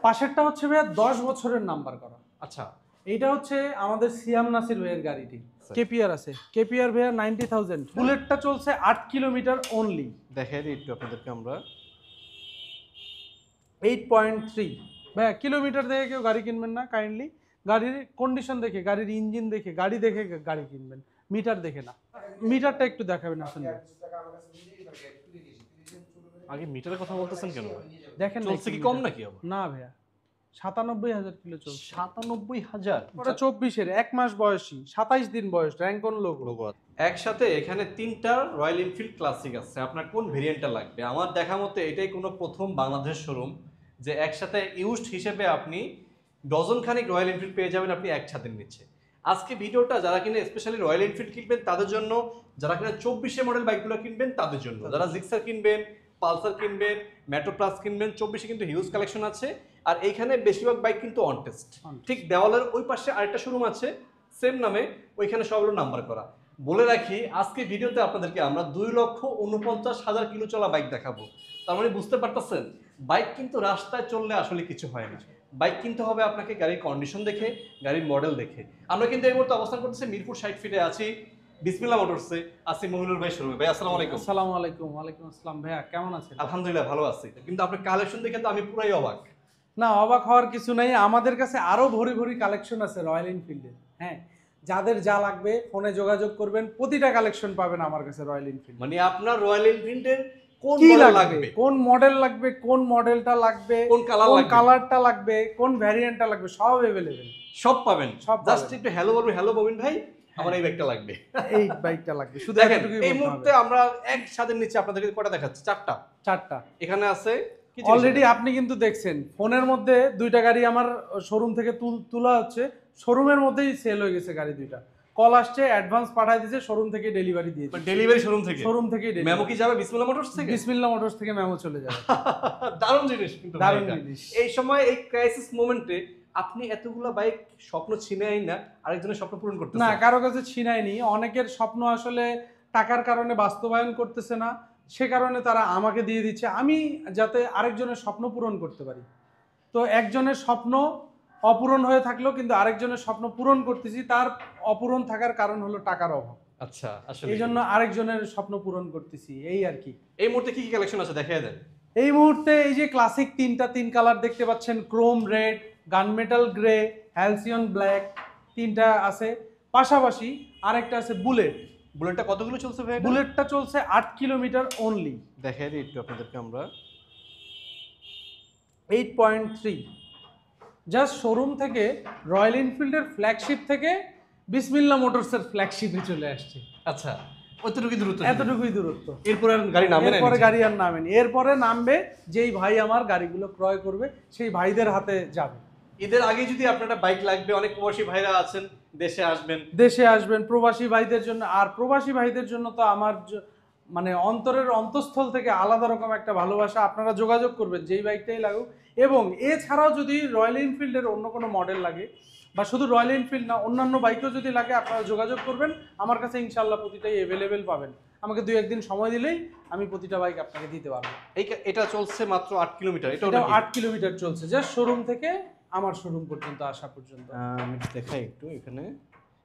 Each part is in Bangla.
পাশেরটা হচ্ছে ভাইয়া 10 বছরের নাম্বার করা। আচ্ছা, এইটা হচ্ছে আমাদের সিয়াম নাসির ভাইয়ের গাড়িটি। কেপিআর আছে, কেপিআর ভাইয়া 90,000। বুলেটটা চলছে 8 কিলোমিটার অনলি। দেখাই দিই একটু আপনাদেরকে আমরা। 8.3 ভাইয়া, কিলোমিটার দেখে কেউ গাড়ি কিনবেন না কাইন্ডলি। গাড়ির কন্ডিশন দেখে, গাড়ির ইঞ্জিন দেখে, গাড়ি দেখে গাড়ি কিনবেন, মিটার দেখে না। মিটারটা একটু দেখাবেন আসলে। আগে মিটারের কথা বলতেছেন কেন? দেখেন চলছে কি কম নাকি আবার? না ভাইয়া, 97,000 কিলো চলছে। 97,000? ওটা 24-এর 1 মাস বয়সী, 27 দিন বয়স, র্যাঙ্ক অন লোগো। একসাথে এখানে 3টা রয়্যাল এনফিল্ড ক্লাসিক আছে। আপনার কোন ভেরিয়েন্টটা লাগবে? আমার দেখা মতে এটাই কোনো প্রথম বাংলাদেশ শোরুম যে একসাথে ইউজড হিসেবে আপনি ডজন খানিক রয়্যাল এনফিল্ড পেয়ে যাবেন আপনি একসাথে নিচ্ছে। আজকে ভিডিওটা যারা কিনে স্পেশালি রয়্যাল এনফিল্ড কিনবেন তাদের জন্য, যারা কিনা 24 মডেল বাইকগুলো কিনবেন তাদের জন্য, যারা জিক্সার কিনবেন, পালসার কিনবেন, মেট্রো প্লাস কিনবেন, 24 কিন্তু হিউজ কালেকশন আছে। আর এইখানে বেশিরভাগ বাইক কিন্তু অন টেস্ট। ঠিক দেওয়ালের ওই পাশে আরেকটা শোরুম আছে সেম নামে, ওইখানে সবগুলো নাম্বার করা। বলে রাখি আজকে ভিডিওতে আপনাদেরকে আমরা 2,49,000 কিলো চলা বাইক দেখাবো। তার মানে বুঝতে পারতেছেন বাইক কিন্তু রাস্তায় চললে আসলে কিছু হয় না। বাইক কিনতে হবে আপনাকে গাড়ির কন্ডিশন দেখে, গাড়ির মডেল দেখে। আমরা কিন্তু এই মুহূর্তে অবস্থান করতেছি মিরপুর 60 ফিটে আছি বিসমিল্লাহ মোটরসে, আছি মহিনুর ভাই শোরুমে। ভাই আসসালামু আলাইকুম। আসসালামু আলাইকুম। ওয়ালাইকুম আসসালাম ভাইয়া, কেমন আছেন? আলহামদুলিল্লাহ ভালো আছি, কিন্তু আপনার কালেকশন দেখে তো আমি পুরাই অবাক। না, অবাক হওয়ার কিছু নাই, আমাদের কাছে আরো ভরি ভরি কালেকশন আছে রয়্যাল এনফিল্ডের। হ্যাঁ, যাদের যা লাগবে ফোনে যোগাযোগ করবেন, প্রতিটা কালেকশন পাবেন আমার কাছে রয়্যাল এনফিল্ড। মানে আপনার রয়্যাল এনফিল্ডের কোন কি মডেল লাগবে, লাগবে, কোন মডেল লাগবে, কোন মডেলটা লাগবে, কোন কালার লাগবে, কালারটা লাগবে, কোন ভ্যারিয়েন্টটা লাগবে, সব अवेलेबल, সব পাবেন। সব জাস্ট একটু হ্যালো বলবেন, হ্যালো ববিন ভাই আমার এই বাইকটা লাগবে, এই বাইকটা লাগবে, শুধু দেখেন এতটুকুই এই বলতে মুহূর্তে হবে। আমরা এক ছাদের নিচে আপনাদেরকে কটা দেখাচ্ছি, চারটা এখানে আছে। কি জিনিস অলরেডি এটা? আপনি কিন্তু দেখছেন ফোনের মধ্যে দুইটা গাড়ি আমার শোরুম থেকে তোলা হচ্ছে, শোরুমের মধ্যেই সেল হয়ে গেছে গাড়ি দুইটা। কল আসছে, অ্যাডভান্স পাঠিয়ে দিয়েছে, শোরুম থেকে ডেলিভারি দিয়ে দিয়েছে। ডেলিভারি শোরুম থেকে? শোরুম থেকে মেমো কি যাবে বিসমিল্লাহ মোটরস থেকে? বিসমিল্লাহ মোটরস থেকে মেমো চলে যাবে। দারুণ জিনিস কিন্তু ভাই দারুণ এটা। জিনিস। এই সময় এই ক্রাইসিস মোমেন্টে আপনি এতগুলা বাইক স্বপ্ন ছিনাই না আরেকজনের স্বপ্ন পূরণ করতেছেন। না, কারো কাছে ছিনায়নি। অনেকের স্বপ্ন আসলে টাকার কারণে বাস্তবায়ন করতেছে না, সে কারণে তারা আমাকে দিয়ে দিচ্ছে, আমি যাতে আরেকজনের স্বপ্ন পূরণ করতে পারি। তো একজনের স্বপ্ন অপূরণ হয়ে থাকলেও কিন্তু আরেকজনের স্বপ্ন পূরণ করতেছি, তার অপূরণ থাকার কারণ হলো টাকার অভাব। আচ্ছা, আসলে এই জন্য আরেকজনের স্বপ্ন পূরণ করতেছি, এই আর কি। এই মুহূর্তে কি কি কালেকশন আছে দেখাই দেন। এই মুহূর্তে এই যে ক্লাসিক তিন কালার দেখতে পাচ্ছেন, Chrome red, gunmetal grey, Halcyon black, তিনটা আছে। পাশাপাশি আরেকটা আছে বুলেট। বুলেটটা কতগুলো চলছে ভাই? বুলেটটা চলছে 8 কিলোমিটার অনলি। দেখাই দিই একটু আপনাদেরকে আমরা। 8.3 জাস্ট শোরুম থেকে, রয়্যাল এনফিল্ডের ফ্ল্যাগশিপ থেকে বিসমিল্লাহ মোটরসের ফ্ল্যাগশিপে চলে আসছে। আচ্ছা, অতটুকুই দূরত্ব? এতটুকুই দূরত্ব। এরপর আর গাড়ি নামবে না? এরপরে গাড়ি আর নামেনি, এরপরে নামবে যেই ভাই আমার গাড়িগুলো ক্রয় করবে সেই ভাইদের হাতে যাবে। ঈদের আগে যদি আপনারা বাইক লাগবে, অনেক প্রবাসী ভাইরা আছেন দেশে আসবেন, প্রবাসী ভাইদের জন্য। আর প্রবাসী ভাইদের জন্য তো আমার মানে অন্তরের অন্তঃস্থল থেকে আলাদা রকম একটা ভালোবাসা। আপনারা যোগাযোগ করবেন যেই বাইকটাই লাগুক। এবং এছাড়াও যদি রয়্যাল এনফিল্ডের অন্য কোনো মডেল লাগে, বা শুধু রয়্যাল এনফিল্ড না, অন্যান্য বাইকও যদি লাগে, আপনারা যোগাযোগ করবেন আমার কাছে, ইনশাল্লাহ প্রতিটাই অ্যাভেলেবেল পাবেন। আমাকে 2-1 দিন সময় দিলেই আমি প্রতিটা বাইক আপনাকে দিতে পারবো। এটা চলছে মাত্র 8 কিলোমিটার। এটা 8 কিলোমিটার চলছে, জাস্ট শোরুম থেকে আমার শোরুম পর্যন্ত আসা পর্যন্ত। আমি দেখাই একটু এখানে।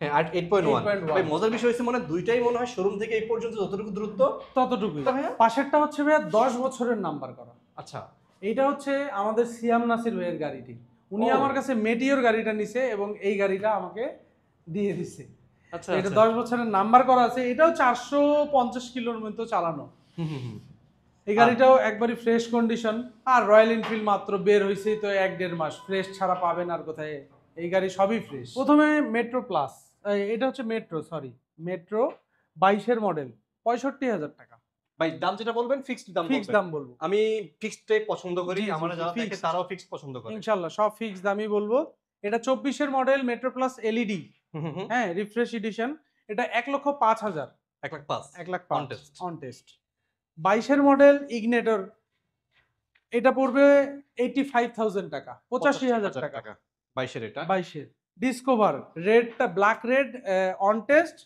হ্যাঁ, 8.1। ভাই মজার বিষয় হচ্ছে মানে দুইটাই মনে হয় শোরুম থেকে এই পর্যন্ত যতটুকু দূরত্ব ততটুকুই। পাশেরটা হচ্ছে ভাইয়া 10 বছরের নাম্বার করা। আচ্ছা, এইটা হচ্ছে আমাদের সিয়াম নাসির ভাইয়ের গাড়িটি। উনি আমার কাছে মেটিওর গাড়িটা নিছে এবং এই গাড়িটা আমাকে দিয়ে দিছে। আচ্ছা, এটা 10 বছরের নাম্বার করা আছে। এটাও 450 কিলোর মতো চালানো। এই গাড়িটাও একবারই ফ্রেশ কন্ডিশন। আর রয়্যাল এনফিল্ড মাত্র বের হয়েছেই তো 1-1.5 মাস, ফ্রেশ ছাড়া পাবেন আর কোথায়? এই গাড়ি সবই ফ্রেশ। প্রথমে মেট্রো প্লাস, এটা হচ্ছে মেট্রো 22-এর মডেল, 65,000 টাকা। ভাই দাম যেটা বলবেন ফিক্সড দাম বলবো। আমি ফিক্সডটাই পছন্দ করি, জি, জি, আমরা যারা দেখে fixed। তারাও ফিক্সড পছন্দ করে। ইনশাআল্লাহ সব ফিক্সড দামই বলবো। এটা 24-এর মডেল, মেট্রো প্লাস এলইডি, হ্যাঁ, রিফ্রেশ এডিশন। এটা 1,05,000। 1,05,000 1,05,000 অন টেস্ট। On test. 22-এর মডেল ইগনেটর, এটা পড়বে 85,000 টাকা, 85,000 টাকা। 22-এর এটা 22-এর ডিসকভার রেডটা, black red, on test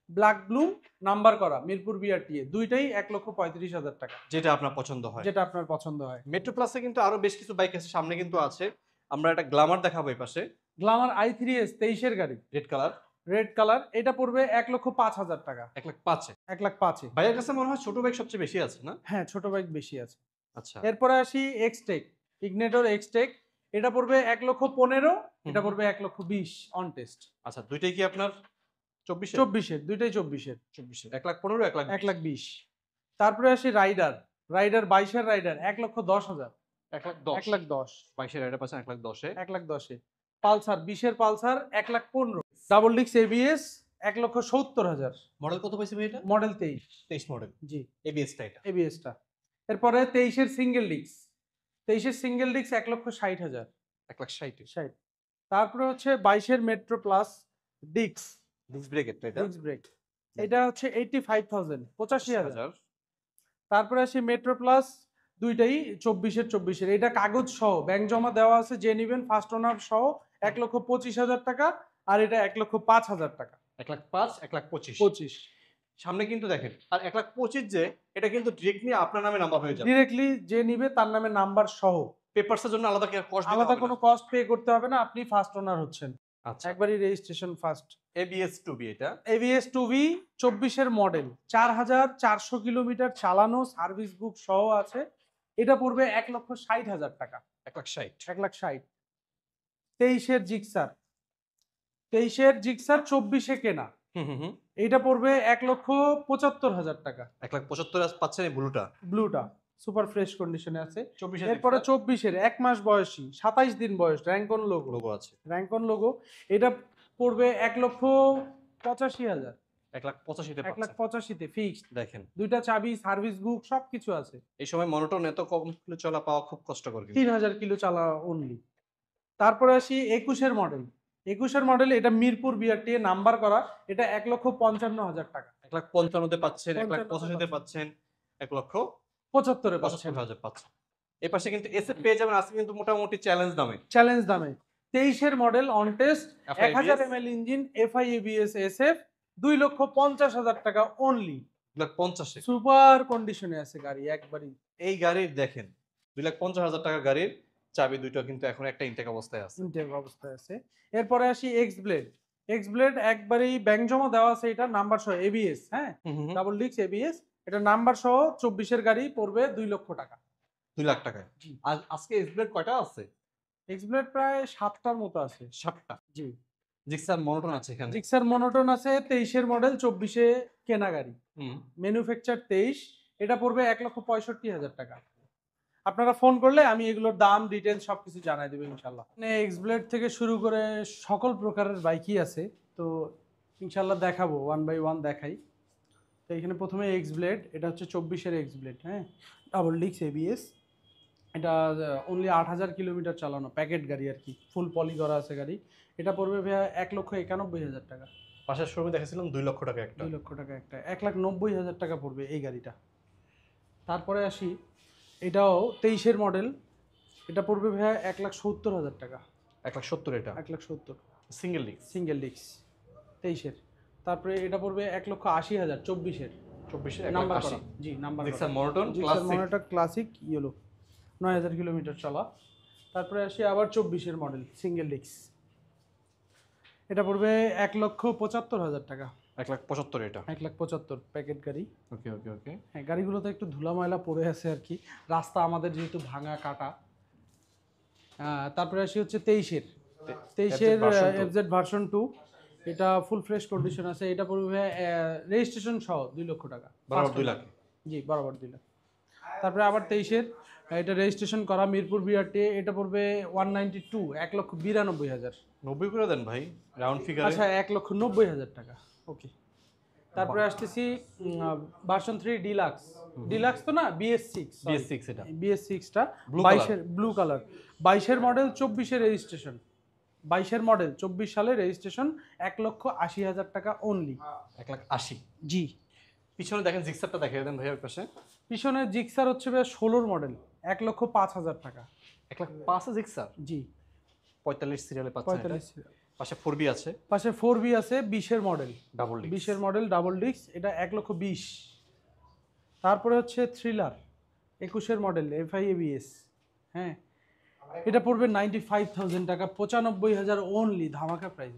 black ব্লুম নাম্বার করা মিরপুর বিআরটিএ, দুইটাই 1,35,000 টাকা, যেটা আপনার পছন্দ হয়। যেটা আপনার পছন্দ হয়। মেট্রো প্লাসে কিন্তু আরো বেশ কিছু বাইক আছে, সামনে কিন্তু আছে। আমরা একটা গ্ল্যামার দেখাবো এই পাশে, গ্ল্যামার i3s 23-এর গাড়ি, রেড কালার, রেড কালার, এটা পড়বে 1,05,000 টাকা, 1,05,000। 1,05,000। ভাইয়ের কাছে মনে হয় ছোট বাইক সবচেয়ে বেশি আছে না? হ্যাঁ, ছোট বাইক বেশি আছে। আচ্ছা, এরপরে আসি এক্সটেক, ইগনেটর এক্সটেক, এটা পড়বে 1,15,000, এটা পড়বে 1,20,000 অন টেস্ট। আচ্ছা, দুইটাই কি আপনার 24-এর? 24-এর, দুইটাই 24-এর, 24-এর 1,15,000, 1,20,000। 1,20,000। তারপরে আসি রাইডার, রাইডার 22-এর রাইডার 1,10,000, 1,10,000। 1,10,000, 22-এর রাইডার পাচ্ছেন 1,10,000-এ। 1,10,000। পালসার 20-এর পালসার 1,15,000, ডাবল ডিক্স এবিএস 1,70,000, মডেল কত পাইছে ভাই এটা? মডেল 23। 23 মডেল, জি, এবিএসটা এটা। এবিএসটা। এরপরে 23-এর সিঙ্গেল ডিক্স, 23-এর সিঙ্গেল ডিক্স 1,60,000, 1,60,000। 60। তারপরে হচ্ছে 22-এর মেট্রো প্লাস ডিক্স, ডিস্ক ব্রেক এটা। ডিক্স ব্রেক, এটা হচ্ছে 85,000, 85,000। 85,000। তারপরে আসি মেট্রো প্লাস, দুইটাই 24-এর, এটা কাগজ সহ ব্যাংক জমা দেওয়া আছে, যে নিবেন ফার্স্ট ওনার সহ 1,25,000 টাকা, আর এটা 1,05,000 টাকা, 1,05,000, 1,25,000। 25। সামনে কিন্তু দেখেন, আর 1,25,000 যে এটা কিন্তু ডিরেক্টলি আপনার নামে নাম্বার হয়ে যাবে। ডিরেক্টলি যে নিবে তার নামে নাম্বার সহ, পেপারসের জন্য আলাদা কি কস্ট দিতে আলাদা হবে কোনো না? কস্ট পে করতে হবে না, আপনি ফার্স্ট ওনার হচ্ছেন, আচ্ছা, একবারই রেজিস্ট্রেশন ফার্স্ট। এবিএস 2B এটা। এভিএস 2V 24-এর মডেল, 4,400 কিলোমিটার চালানো, সার্ভিস বুক সহ আছে, এটা পড়বে 1,60,000 টাকা, 1,60,000। 1,60,000। 23-এর জিক্সার, 23-এর জিক্সার 24-এ কেনা, হুম। এইটা পড়বে 1,75,000 টাকা, 1,75,000 পাচ্ছেন এই ব্লুটা। ব্লুটা সুপার ফ্রেশ কন্ডিশনে আছে। 24-এর এরপরে 24-এর 1 মাস বয়সী, 27 দিন বয়স, র্যাঙ্কন লোগো, লোগো আছে। র্যাঙ্কন লোগো, এটা পড়বে 1,85,000, 1,85,000 পাচ্ছেন। 1,85,000-তে ফিক্সড, দেখেন, দুইটা চাবি, সার্ভিস বুক সবকিছু আছে। এই সময় মনোটোন এত কম কিলো চলা পাওয়া খুব কষ্টকর কিন্তু। 3,000 কিলো চালা অনলি। তারপরে আসি 21-এর মডেল, 21-এর মডেল, এটা মিরপুর বিআরটিএ নাম্বার করা, এটা 1,55,000 টাকা, 1,55,000-তে পাচ্ছেন, 55,000 1,85,000-তে পাচ্ছেন, 75-এ পাচ্ছেন। 1,75,000 পাচ্ছেন। এই পাশে কিন্তু এসএফ পেয়ে যাবেন আজকে কিন্তু মোটামুটি চ্যালেঞ্জ দামে। চ্যালেঞ্জ দামে 23-এর model on test, FI 1000 ml engine, FI ABS SF, 2,50,000 টাকা অনলি, 2,50,000। সুপার কন্ডিশনে আছে গাড়ি একবারই। এই গাড়ির দেখেন 2,50,000 টাকার গাড়ির চাবি দুটো কিন্তু এখন একটা ইনটেক অবস্থায় আছে। ইনটেক অবস্থায় আছে। এরপরে আসি এক্স ব্লেড, এক্স ব্লেড একবারই ব্যাংক জমা দেওয়া আছে, এটা নাম্বার সহ এবিএস, হ্যাঁ, ডাবল ডিক্স এবিএস, এটা নাম্বার সহ 24-এর গাড়ি, পড়বে 2 লক্ষ টাকা, 2 লাখ টাকায়। জি। আর আজকে এসব্লেড কয়টা আছে? এক্স ব্লেড প্রায় 7টার মতো আছে। 7টা। জি, জিক্সার মনোটন আছে এখানে। জিক্সার মনোটন আছে, 23-এর মডেল, 24-এ কেনা গাড়ি, ম্যানুফ্যাকচার 23, এটা পড়বে 1,65,000 টাকা। আপনারা ফোন করলে আমি এগুলোর দাম ডিটেলস সবকিছু জানাই দেবো ইনশাল্লাহ। মানে এক্স ব্লেড থেকে শুরু করে সকল প্রকারের বাইকই আছে, তো ইনশাল্লাহ দেখাবো, 1 বাই 1 দেখাই। তো এখানে প্রথমে এক্স ব্লেড, এটা হচ্ছে 24-এর এক্স ব্লেড, হ্যাঁ, ডাবল ডিক্স এবিএস, এটা অনলি 8,000 কিলোমিটার চালানো, প্যাকেট গাড়ি আর কি, ফুল পলি করা আছে গাড়ি, এটা পড়বে ভাইয়া 1,91,000 টাকা। পাশের শোরুমে দেখেছিলাম 2 লক্ষ টাকা একটা। 2 লক্ষ টাকা একটা, 1,90,000 টাকা পড়বে এই গাড়িটা। তারপরে আসি, এটাও 23-এর মডেল, এটা পড়বে ভাইয়া 1,70,000 টাকা, 1,70,000 এটা। 1,70,000 সিঙ্গেল ডিস্ক। সিঙ্গেল ডিক্স 23-এর। তারপরে এটা পড়বে 1,80,000, 24-এর, 24-এর নাম্বার 1,80,000। করা, G number Gixxer monotone Gixxer classic. Monitor classic yellow, 9,000 kilometre চলা। তারপরে আসি আবার 24-এর মডেল সিঙ্গেল ডিক্স, এটা পড়বে 1,75,000 টাকা, 1,75,000 এটা। 1,75,000 প্যাকেট গাড়ি। ওকে। হ্যাঁ, গাড়িগুলোতে একটু ধুলা ময়লা পড়ে আছে আর কি, রাস্তা আমাদের যেহেতু ভাঙা কাটা। তারপরে আসি হচ্ছে 23-এর এফজেড ভার্সন 2, এটা ফুল ফ্রেশ কন্ডিশন আছে, এটা পড়বে রেজিস্ট্রেশন সহ 2 লক্ষ টাকা, বরাবর 2 লাখ। জি বরাবর 2 লাখ। তারপরে আবার 23-এর, এটা রেজিস্ট্রেশন করা মিরপুর বিআরটিএ, এটা পড়বে 192, 1,92,000। 90 করে দেন ভাই, রাউন্ড ফিগারে। আচ্ছা, 1,90,000 টাকা, ওকে। তারপরে আসতেছি ভার্সন 3 ডিলাক্স, ডিলাক্স তো না, BS6, BS6 এটা। BS6টা Blue 22-এর ব্লু কালার, 22-এর মডেল, 24-এর রেজিস্ট্রেশন, 22-এর মডেল 24 সালে রেজিস্ট্রেশন, 1,80,000 টাকা অনলি। 1,80,000। জি। পিছনে দেখেন জিক্সারটা দেখিয়ে দেন ভাই ওর পাশে। পিছনে জিক্সার হচ্ছে ভাই 16-র মডেল, 1,05,000 টাকা। 1,05,000 জিক্সার। জি, 45 সিরিয়ালে পাচ্ছেন এটা। 45 পাশে 4B আছে, পাশে 4B আছে 20-এর মডেল, ডাবল ডিস্ক। 20-এর মডেল ডাবল ডিস্ক, এটা 1,20,000। তারপরে হচ্ছে থ্রিলার 21-এর মডেল FI ABS, হ্যাঁ, এটা পড়বে 95,000 টাকা, 95,000 অনলি, ধামাকা প্রাইস।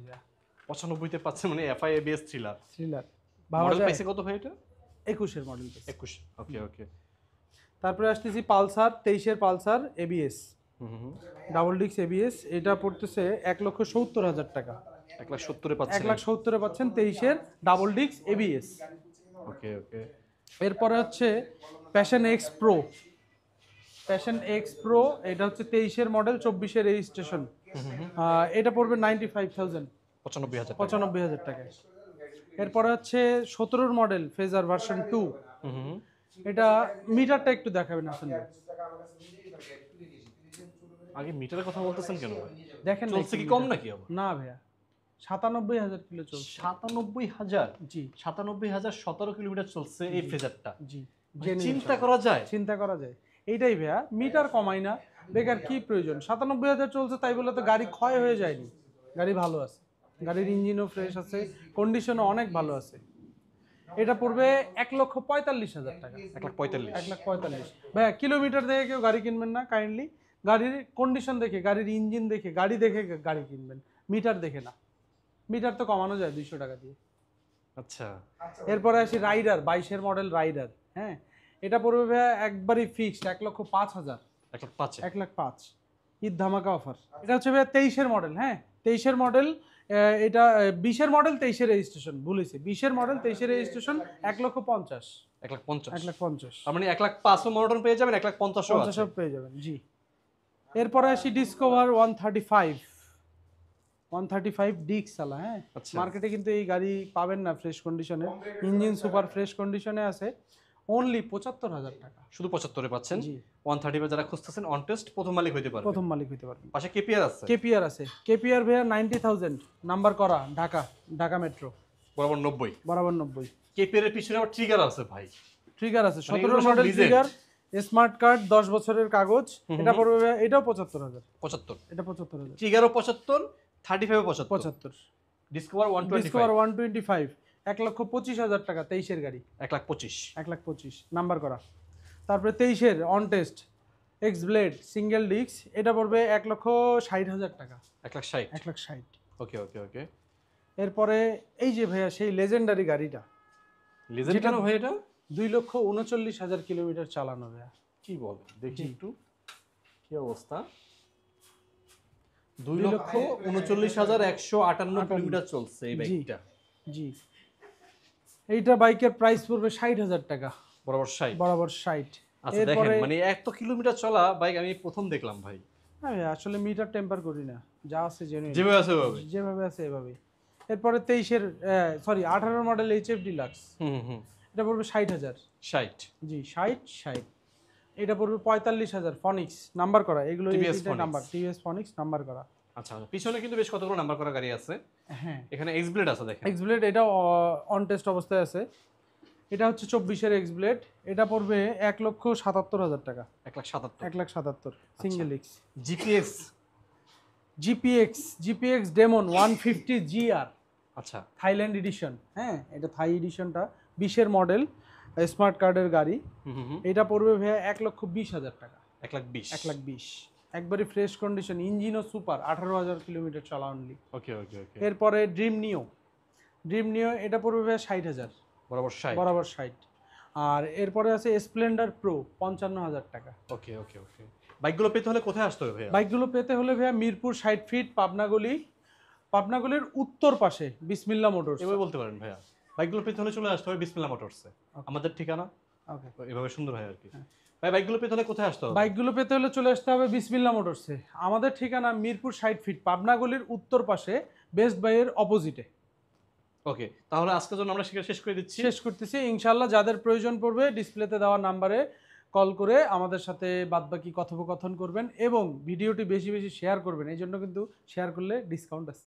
95 তে পাচ্ছে, মানে FI ABS thriller. Thriller model পাইছে কত ভাই এটা? 21-এর মডেল। 21। Okay okay. তারপরে আসতেছি পালসার 23-এর Pulsar ABS, double disc ABS, এটা পড়তেছে 1,70,000 টাকা। 1,70,000 এ পাচ্ছেন। 1,70,000 পাচ্ছেন 23-এর ডাবল ডিস্ক ABS। ওকে ওকে। এরপরে হচ্ছে passion x pro, passion x pro, এটা হচ্ছে 23-এর মডেল 24-এর রেজিস্ট্রেশন, এটা পড়বে 95,000, 95,000 টাকা। এরপরে হচ্ছে 17-এর মডেল ফেজার ভার্সন 2, এটা মিটারটা একটু দেখাবেন আসেন ভাই। আগে মিটারের কথা বলতেছেন কেন ভাই? দেখেন চলছে কি কম নাকি আবার? না ভাইয়া, 97,000 কিলো চলছে। 97,000? জি 97,000 17 কিলোমিটার চলছে এই ফ্রেজারটা। জি, চিন্তা করা যায়? চিন্তা করা যায়। এইটাই ভাইয়া, মিটার কমাই না, বেকার কি প্রয়োজন? 97,000 চলছে তাই বলে তো গাড়ি ক্ষয় হয়ে যায়নি, গাড়ি ভালো আছে, গাড়ির ইঞ্জিনও ফ্রেশ আছে, কন্ডিশনও অনেক ভালো আছে। এটা পড়বে 1,45,000 টাকা। 1,45,000। 1,45,000 ভাইয়া, কিলোমিটার দেখে কেউ গাড়ি কিনবেন না কাইন্ডলি, গাড়ির কন্ডিশন দেখে, গাড়ির ইঞ্জিন দেখে, গাড়ি দেখে গাড়ি কিনবেন, মিটার দেখে না। মিটার তো কমানো যায় 200 টাকা দিয়ে। আচ্ছা। এরপরে আসি রাইডার 22-এর মডেল রাইডার, হ্যাঁ, এটা পড়বে ভাইয়া একবারই ফিক্সড 1,05,000। 1,05,000। 1,05,000 ঈদ ধামাকা অফার। এটা হচ্ছে ভাইয়া 23-এর মডেল, হ্যাঁ, 23-এর মডেল, এটা 20-এর মডেল 23-এর রেজিস্ট্রেশন, ভুলেছি, 20-এর মডেল 23-এর রেজিস্ট্রেশন, 1,50,000। 1,50,000। 1,50,000 তার মানে 1,05,000 মডেল পেয়ে যাবেন, 1,50,000 আছে। 50 পেয়ে যাবেন, জি। এরপরে আসি ডিসকভার 135 ডিক্স চালা, হ্যাঁ, আচ্ছা। মার্কেটে কিন্তু এই গাড়ি পাবেন না ফ্রেশ কন্ডিশনে, ইঞ্জিন সুপার ফ্রেশ কন্ডিশনে আছে, অনলি 75,000 টাকা। শুধু 75 এ পাচ্ছেন। জি। 135 যারা খুঁজতেছেন অন টেস্ট প্রথম মালিক হইতে পারবে। প্রথম মালিক হইতে পারবেন। পাশে কেপিআর আছে। কেপিআর আছে, কেপিআর ভাইয়া 90,000 নাম্বার করা, ঢাকা মেট্রো, বরাবর 90। বরাবর 90। কেপিআর এর পিছনে আবার ট্রিগার আছে ভাই। ট্রিগার আছে, মানে 17 এগুলো সব model legend। Trigger, smart card, 10 বছরের কাগজ, এটা পড়বে ভাইয়া, এটাও 75,000। 75। এটা 75,000। ট্রিগারও 75, 35 ও 75। 75। ডিসকভার 125। ডিসকভার 125 1,25,000 টাকা, 23-এর গাড়ি, 1,25,000। 1,25,000 নাম্বার করা। তারপরে 23-এর অন টেস্ট এক্স ব্লেড সিঙ্গেল ডিস্ক, এটা পড়বে 1,60,000 টাকা। 1,60,000। 1,60,000। ওকে ওকে ওকে। এরপরে এই যে ভাইয়া সেই লেজেন্ডারি গাড়িটা, লিজেন্ড কেন ভাই এটা? 2,39,000 কিলোমিটার চালানো ভাইয়া। কি বল দেখি জি। একটু কি অবস্থা। 2,39,158 কিলোমিটার চলছে এই বাইকটা। জি, এইটা বাইকের প্রাইস পড়বে 60,000 টাকা, বরাবর 60। বরাবর 60। আচ্ছা দেখেন, মানে এত কিলোমিটার চলা বাইক আমি প্রথম দেখলাম ভাই। হ্যাঁ ভাইয়া, আসলে মিটার টেম্পার করি না, যা আছে জেনুইন, যেভাবে আছে ওভাবে। যেভাবে আছে এভাবেই। এরপরে 23-এর 18 মডেল HF ডিলাক্স, এটা পড়বে 60,000। 60। জি 60। এটা পড়বে 45,000, ফনিক্স নাম্বার করা, এগুলো TVS নাম্বার, টিভিএস ফনিক্স নাম্বার করা। আচ্ছা পিছনে কিন্তু বেশ কতগুলো নাম্বার করা গাড়ি আছে। হ্যাঁ, এখানে এক্স ব্লেড আছে দেখেন। এক্স ব্লেড, এটা অন টেস্ট অবস্থায় আছে, এটা হচ্ছে 24-এর এক্স ব্লেড, এটা পড়বে 1,77,000 টাকা। 1,77,000। 1,77,000 single X. GPX. GPX demon 150 GR, আচ্ছা। থাইল্যান্ড এডিশন, হ্যাঁ, এটা থাই এডিশনটা, 20-এর মডেল, স্মার্ট কার্ডের গাড়ি, এটা পড়বে ভাইয়া 1,20,000 টাকা। 1,20,000। 1,20,000 একবারে ফ্রেশ কন্ডিশন, ইঞ্জিনও সুপার, 18,000 কিলোমিটার চালা অনলি। ওকে ওকে ওকে। এরপরে ড্রিম নিও, এটা পড়বে ভাইয়া 60,000, বরাবর 60। বরাবর 60। আর এরপরে আছে স্প্লেন্ডার প্রো 55,000 টাকা। ওকে ওকে ওকে। বাইকগুলো পেতে হলে কোথায় আসতে হবে ভাইয়া? বাইকগুলো পেতে হলে ভাইয়া মিরপুর 60 ফিট, পাবনাগলির উত্তর পাশে বিসমিল্লাহ মোটরস। এভাবে বলতে পারেন ভাইয়া, বাইকগুলো পেতে হলে চলে আসতে হবে বিসমিল্লাহ মোটরসে। আমাদের ঠিকানা ওকে, এভাবে সুন্দর হয় আর কি। ভাই বাইকগুলো পেতে হলে কোথায় আসতে হবে? বাইকগুলো পেতে হলে চলে আসতে হবে বিসমিল্লাহ মোটরসে। আমাদের ঠিকানা মিরপুর 60 ফিট, পাবনাগলির উত্তর পাশে, বেস্ট বাইয়ের অপোজিটে। ওকে, তাহলে আজকের জন্য আমরা শেষ করে দিচ্ছি। শেষ করতেছি ইনশাআল্লাহ। যাদের প্রয়োজন পড়বে ডিসপ্লেতে দেওয়া নাম্বারে কল করে আমাদের সাথে বাদবাকি কথোপকথন করবেন এবং ভিডিওটি বেশি বেশি শেয়ার করবেন, এই জন্য কিন্তু শেয়ার করলে ডিসকাউন্ট আছে।